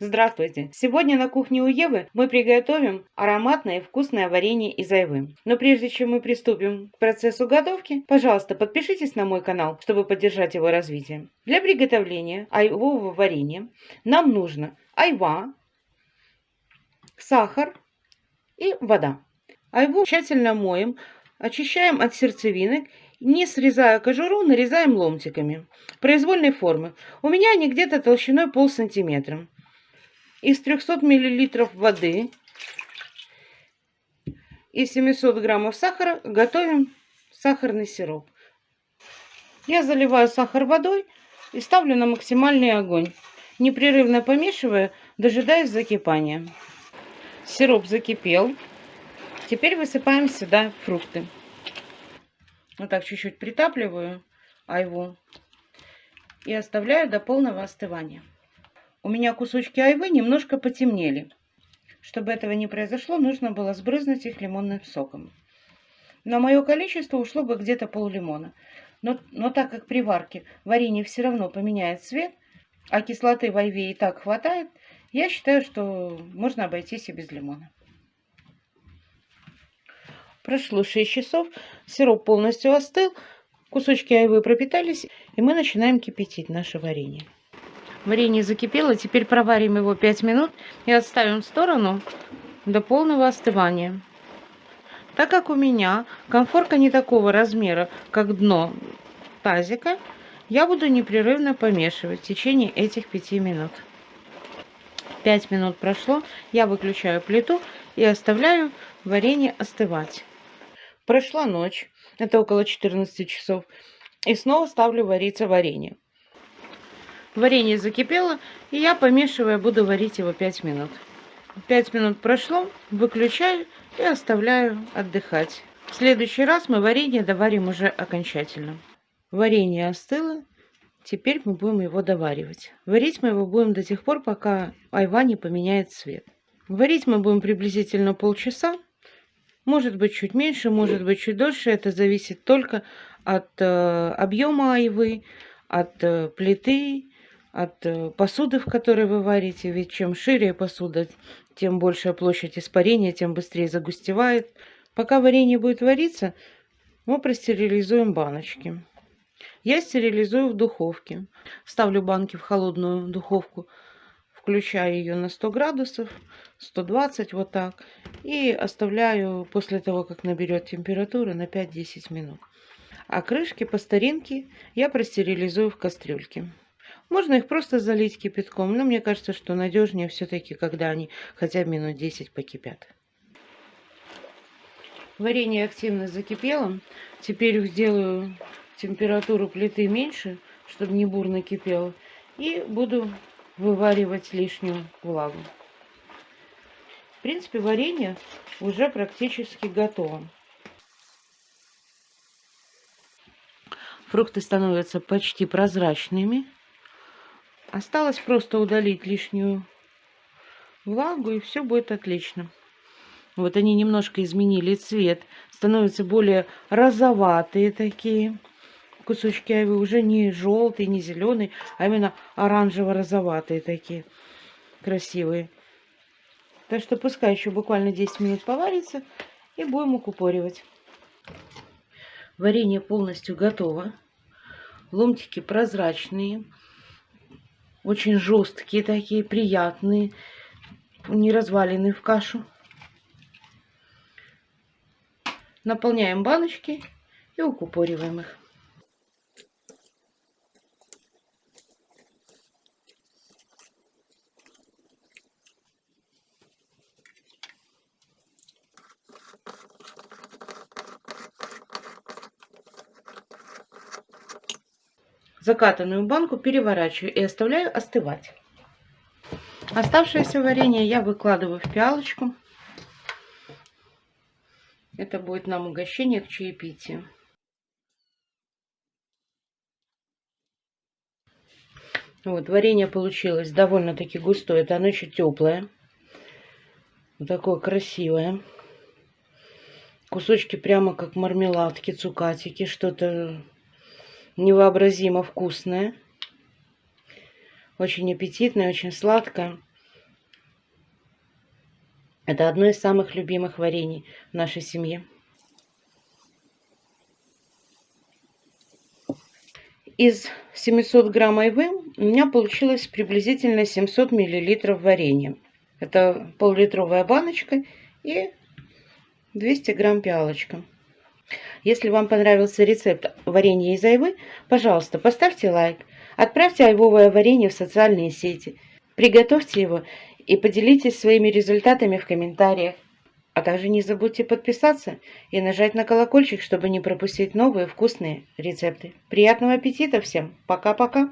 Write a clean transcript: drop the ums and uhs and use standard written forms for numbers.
Здравствуйте! Сегодня на кухне у Евы мы приготовим ароматное и вкусное варенье из айвы. Но прежде чем мы приступим к процессу готовки, пожалуйста, подпишитесь на мой канал, чтобы поддержать его развитие. Для приготовления айвового варенья нам нужно айва, сахар и вода. Айву тщательно моем, очищаем от сердцевинок, не срезая кожуру, нарезаем ломтиками произвольной формы. У меня они где-то толщиной полсантиметра. Из 300 мл воды и 700 граммов сахара готовим сахарный сироп. Я заливаю сахар водой и ставлю на максимальный огонь, непрерывно помешивая, дожидаясь закипания. Сироп закипел. Теперь высыпаем сюда фрукты. Вот так чуть-чуть притапливаю айву и оставляю до полного остывания. У меня кусочки айвы немножко потемнели. Чтобы этого не произошло, нужно было сбрызнуть их лимонным соком. На мое количество ушло бы где-то пол-лимона. Но так как при варке варенье все равно поменяет цвет, а кислоты в айве и так хватает, я считаю, что можно обойтись и без лимона. Прошло 6 часов, сироп полностью остыл, кусочки айвы пропитались, и мы начинаем кипятить наше варенье. Варенье закипело, теперь проварим его 5 минут и отставим в сторону до полного остывания. Так как у меня конфорка не такого размера, как дно тазика, я буду непрерывно помешивать в течение этих 5 минут. 5 минут прошло, я выключаю плиту и оставляю варенье остывать. Прошла ночь, это около 14 часов, и снова ставлю вариться варенье. Варенье закипело, и я, помешивая, буду варить его 5 минут. 5 минут прошло, выключаю и оставляю отдыхать. В следующий раз мы варенье доварим уже окончательно. Варенье остыло, теперь мы будем его доваривать. Варить мы его будем до тех пор, пока айва не поменяет цвет. Варить мы будем приблизительно полчаса. Может быть чуть меньше, может быть чуть дольше. Это зависит только от объема айвы, от плиты, от посуды, в которой вы варите. Ведь чем шире посуда, тем большая площадь испарения, тем быстрее загустевает. Пока варенье будет вариться, мы простерилизуем баночки. Я стерилизую в духовке. Ставлю банки в холодную духовку, включаю ее на 100 градусов, 120 вот так. И оставляю после того, как наберет температуру, на 5-10 минут. А крышки по старинке я простерилизую в кастрюльке. Можно их просто залить кипятком, но мне кажется, что надежнее все-таки, когда они хотя бы минут 10 покипят. Варенье активно закипело. Теперь сделаю температуру плиты меньше, чтобы не бурно кипело. И буду вываривать лишнюю влагу. В принципе, варенье уже практически готово. Фрукты становятся почти прозрачными. Осталось просто удалить лишнюю влагу, и все будет отлично. Вот они немножко изменили цвет, становятся более розоватые такие. Кусочки айвы уже не желтые, не зеленые, а именно оранжево-розоватые такие, красивые. Так что пускай еще буквально 10 минут поварится, и будем укупоривать. Варенье полностью готово. Ломтики прозрачные. Очень жесткие такие, приятные, не разваленные в кашу. Наполняем баночки и укупориваем их. Закатанную банку переворачиваю и оставляю остывать. Оставшееся варенье я выкладываю в пиалочку. Это будет нам угощение к чаепитию. Вот, варенье получилось довольно-таки густое. Это оно еще теплое. Вот такое красивое. Кусочки прямо как мармеладки, цукатики. Что-то невообразимо вкусное. Очень аппетитное, очень сладкое. Это одно из самых любимых варений в нашей семье. Из 700 грамм айвы у меня получилось приблизительно 700 миллилитров варенья. Это пол-литровая баночка и 200 грамм пиалочка. Если вам понравился рецепт варенья из айвы, пожалуйста, поставьте лайк, отправьте айвовое варенье в социальные сети, приготовьте его и поделитесь своими результатами в комментариях. А также не забудьте подписаться и нажать на колокольчик, чтобы не пропустить новые вкусные рецепты. Приятного аппетита всем! Пока-пока!